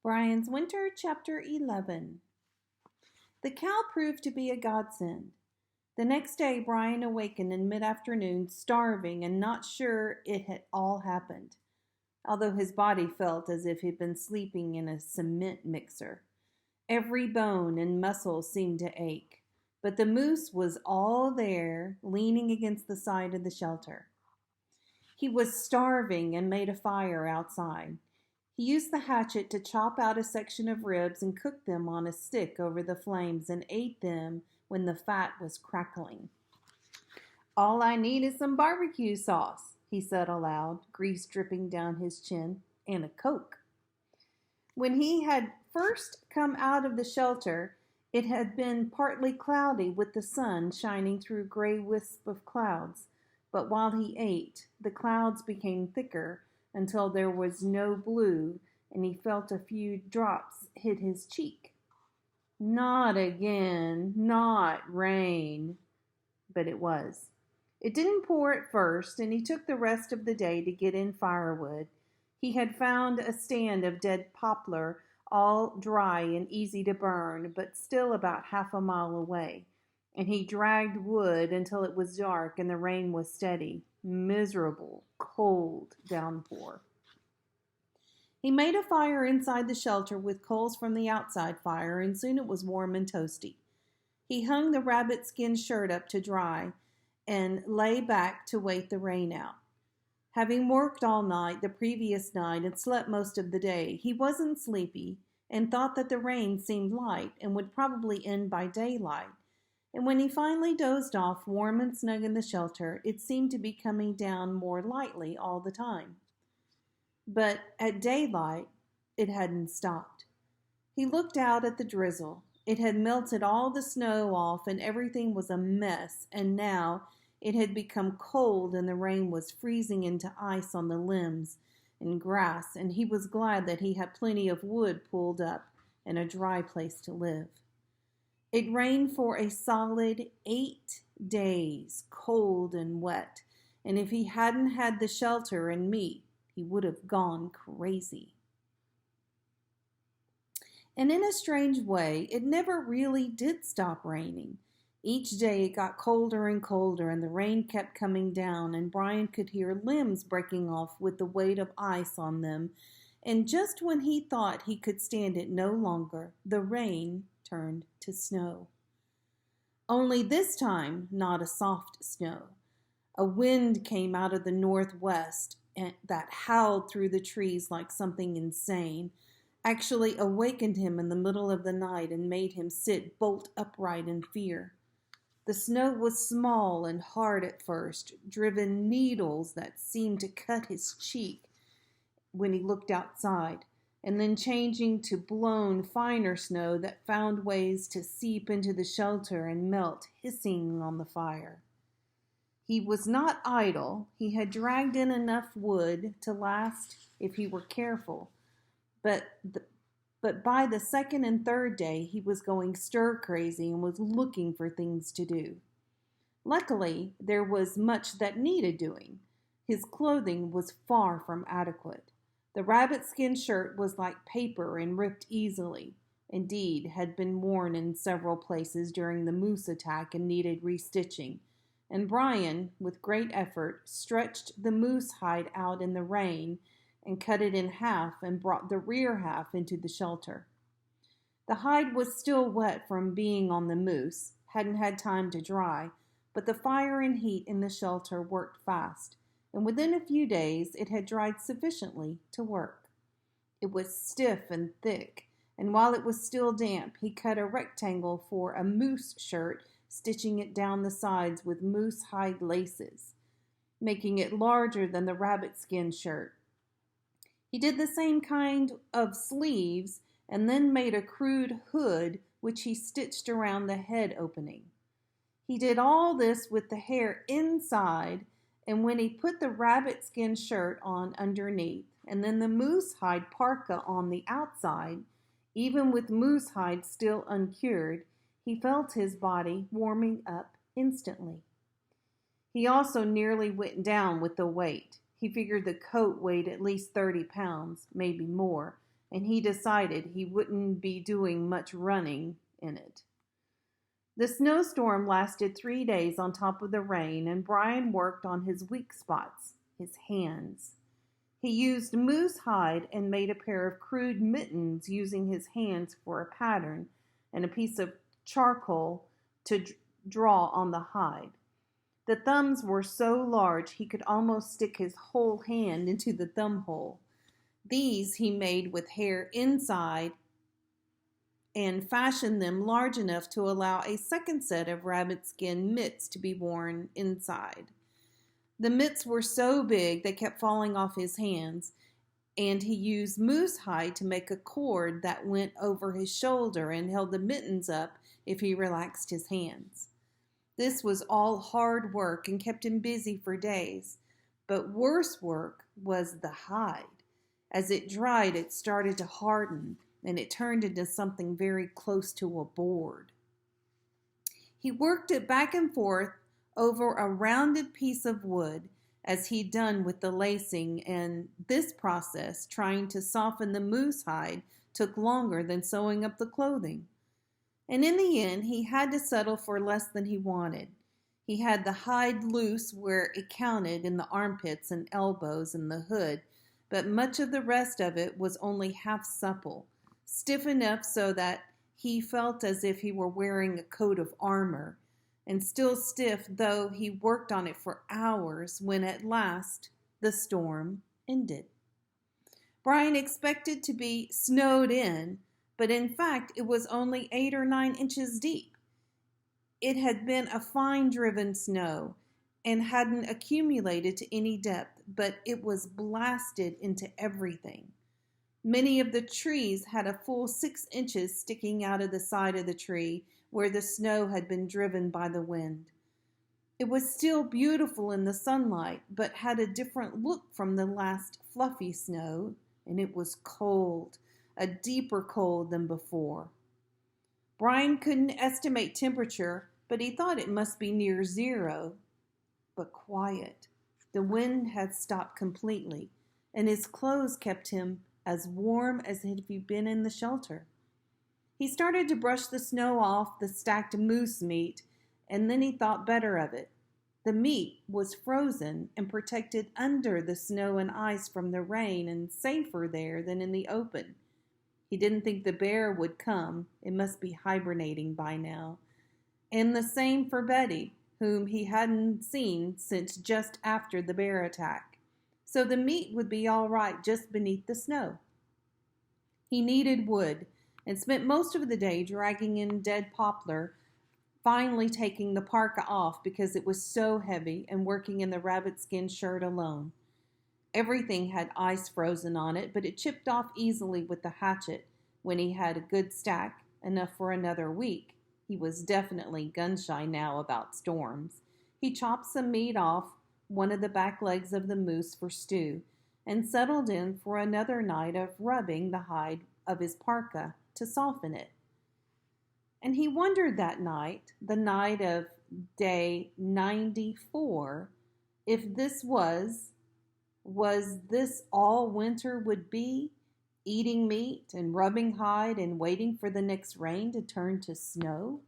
Brian's Winter, Chapter 11. The cow proved to be a godsend. The next day, Brian awakened in mid-afternoon, starving and not sure it had all happened, although his body felt as if he'd been sleeping in a cement mixer. Every bone and muscle seemed to ache, but the moose was all there, leaning against the side of the shelter. He was starving and made a fire outside. He used the hatchet to chop out a section of ribs and cook them on a stick over the flames and ate them when the fat was crackling. "All I need is some barbecue sauce," he said aloud, grease dripping down his chin, "and a Coke." When he had first come out of the shelter, it had been partly cloudy with the sun shining through gray wisps of clouds, but while he ate, the clouds became thicker until there was no blue, and he felt a few drops hit his cheek. Not again, not rain. But it was. It didn't pour at first, and he took the rest of the day to get in firewood. He had found a stand of dead poplar, all dry and easy to burn, but still about half a mile away, and he dragged wood until it was dark and the rain was steady. Miserable, cold downpour. He made a fire inside the shelter with coals from the outside fire, and soon it was warm and toasty. He hung the rabbit skin shirt up to dry and lay back to wait the rain out. Having worked all night the previous night and slept most of the day, he wasn't sleepy and thought that the rain seemed light and would probably end by daylight. And when he finally dozed off, warm and snug in the shelter, it seemed to be coming down more lightly all the time. But at daylight, it hadn't stopped. He looked out at the drizzle. It had melted all the snow off and everything was a mess, and now it had become cold and the rain was freezing into ice on the limbs and grass, and he was glad that he had plenty of wood pulled up and a dry place to live. It rained for a solid 8 days, cold and wet, and if he hadn't had the shelter and meat, he would have gone crazy. And in a strange way, it never really did stop raining. Each day it got colder and colder, and the rain kept coming down, and Brian could hear limbs breaking off with the weight of ice on them. And just when he thought he could stand it no longer, the rain turned to snow. Only this time, not a soft snow. A wind came out of the northwest that howled through the trees like something insane, actually awakened him in the middle of the night and made him sit bolt upright in fear. The snow was small and hard at first, driven needles that seemed to cut his cheek when he looked outside, and then changing to blown, finer snow that found ways to seep into the shelter and melt, hissing on the fire. He was not idle. He had dragged in enough wood to last if he were careful, but by the second and third day he was going stir-crazy and was looking for things to do. Luckily, there was much that needed doing. His clothing was far from adequate. The rabbit-skin shirt was like paper and ripped easily. Indeed, had been worn in several places during the moose attack and needed restitching. And Brian, with great effort, stretched the moose hide out in the rain and cut it in half and brought the rear half into the shelter. The hide was still wet from being on the moose, hadn't had time to dry, but the fire and heat in the shelter worked fast, and within a few days it had dried sufficiently to work. It was stiff and thick, and while it was still damp, he cut a rectangle for a moose shirt, stitching it down the sides with moose hide laces, making it larger than the rabbit skin shirt. He did the same kind of sleeves and then made a crude hood which he stitched around the head opening. He did all this with the hair inside, and when he put the rabbit skin shirt on underneath and then the moose hide parka on the outside, even with moose hide still uncured, he felt his body warming up instantly. He also nearly went down with the weight. He figured the coat weighed at least 30 pounds, maybe more, and he decided he wouldn't be doing much running in it. The snowstorm lasted 3 days on top of the rain, and Brian worked on his weak spots, his hands. He used moose hide and made a pair of crude mittens using his hands for a pattern and a piece of charcoal to draw on the hide. The thumbs were so large he could almost stick his whole hand into the thumb hole. These he made with hair inside and fashioned them large enough to allow a second set of rabbit skin mitts to be worn inside. The mitts were so big they kept falling off his hands, and he used moose hide to make a cord that went over his shoulder and held the mittens up if he relaxed his hands. This was all hard work and kept him busy for days, but worse work was the hide. As it dried, it started to harden, and it turned into something very close to a board. He worked it back and forth over a rounded piece of wood, as he'd done with the lacing, and this process, trying to soften the moose hide, took longer than sewing up the clothing. And in the end, he had to settle for less than he wanted. He had the hide loose where it counted in the armpits and elbows and the hood, but much of the rest of it was only half supple, stiff enough so that he felt as if he were wearing a coat of armor, and still stiff though he worked on it for hours when at last the storm ended. Brian expected to be snowed in, but in fact it was only 8 or 9 inches deep. It had been a fine driven snow and hadn't accumulated to any depth, but it was blasted into everything. Many of the trees had a full 6 inches sticking out of the side of the tree where the snow had been driven by the wind. It was still beautiful in the sunlight, but had a different look from the last fluffy snow, and it was cold, a deeper cold than before. Brian couldn't estimate temperature, but he thought it must be near 0, but quiet. The wind had stopped completely, and his clothes kept him as warm as if he'd been in the shelter. He started to brush the snow off the stacked moose meat, and then he thought better of it. The meat was frozen and protected under the snow and ice from the rain and safer there than in the open. He didn't think the bear would come. It must be hibernating by now. And the same for Betty, whom he hadn't seen since just after the bear attack. So the meat would be all right just beneath the snow. He needed wood and spent most of the day dragging in dead poplar, finally taking the parka off because it was so heavy and working in the rabbit skin shirt alone. Everything had ice frozen on it, but it chipped off easily with the hatchet when he had a good stack, enough for another week. He was definitely gun-shy now about storms. He chopped some meat off one of the back legs of the moose for stew and settled in for another night of rubbing the hide of his parka to soften it. And he wondered that night, the night of day 94, if this was this all winter would be, eating meat and rubbing hide and waiting for the next rain to turn to snow?